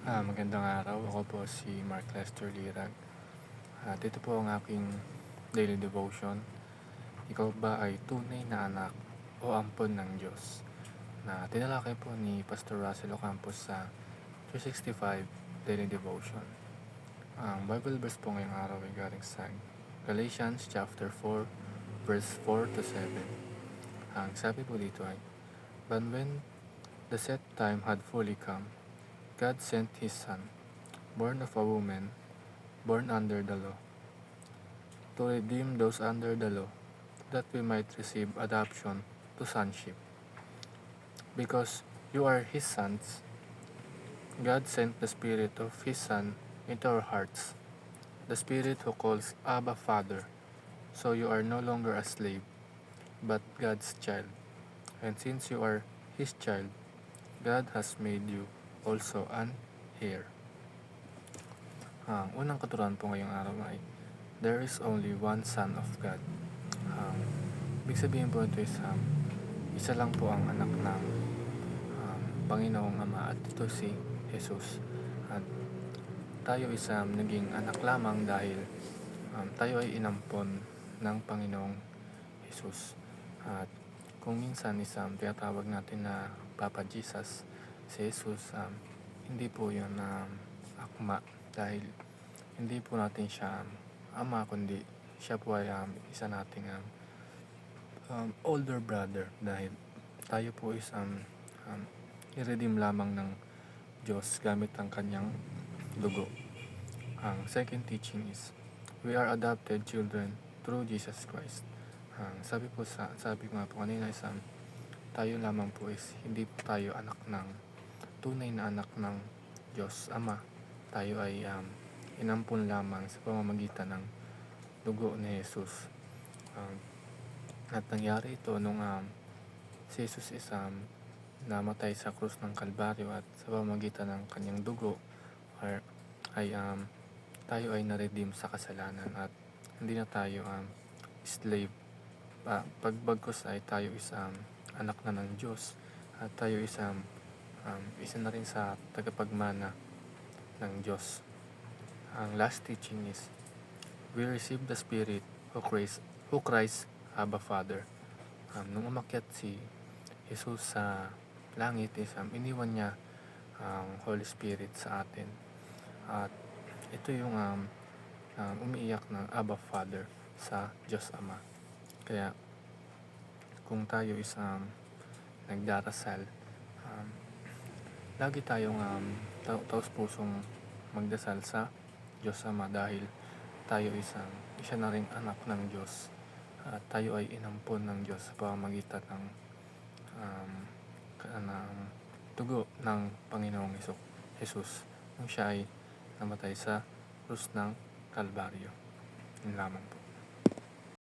Magandang araw. Ako po si Mark Lester Lirag. At ito po ang aking daily devotion. Ikaw ba ay tunay na anak o ampon ng Diyos? Na tinalakay po ni Pastor Russell Ocampos sa 365 Daily Devotion. Ang Bible verse po ngayong araw ay galing sa Galatians chapter 4 verse 4 to 7. Ang sabi po dito ay, "But when the set time had fully come, God sent His Son, born of a woman, born under the law, to redeem those under the law, that we might receive adoption to sonship. Because you are His sons, God sent the Spirit of His Son into our hearts, the Spirit who calls Abba, Father. So you are no longer a slave, but God's child. And since you are His child, God has made you also an heir." Ang unang katuruan po ngayong araw ay, there is only one Son of God. Ibig sabihin po ito is isa lang po ang anak ng Panginoong Ama at ito si Jesus. At tayo is naging anak lamang dahil tayo ay inampon ng Panginoong Jesus. At kung minsan is tinatawag natin na Papa Jesus, si Jesus, hindi po yun akma dahil hindi po natin siya ama, kundi siya po ay isa nating older brother dahil tayo po is i-redeem lamang ng Diyos gamit ang kanyang dugo. Ang second teaching is, we are adopted children through Jesus Christ. Sabi ko nga po kanina is tayo lamang po is hindi po tayo anak ng tunay na anak ng Diyos Ama. Tayo ay inampun lamang sa pamamagitan ng dugo ni Jesus. At nangyari ito nung si Jesus is namatay sa krus ng Kalbaryo at sa pamamagitan ng kanyang dugo tayo ay na-redeem sa kasalanan at hindi na tayo slave. Pagbagkos ay tayo is anak na ng Diyos at tayo is isa na rin sa tagapagmana ng Diyos. Ang last teaching is, we receive the Spirit who cries Abba, Father. Nung umakyat si Jesus sa langit is iniwan niya ang Holy Spirit sa atin. At ito yung umiiyak ng Abba, Father sa Diyos Ama. Kaya kung tayo is nagdarasal, lagi tayong taos pusong magdasal sa Diyos Ama dahil tayo isa na rin anak ng Diyos at tayo ay inampon ng Diyos sa pamamagitan ng dugo ng Panginoong Jesus nung siya ay namatay sa krus ng Kalbaryo. Yun lamang po.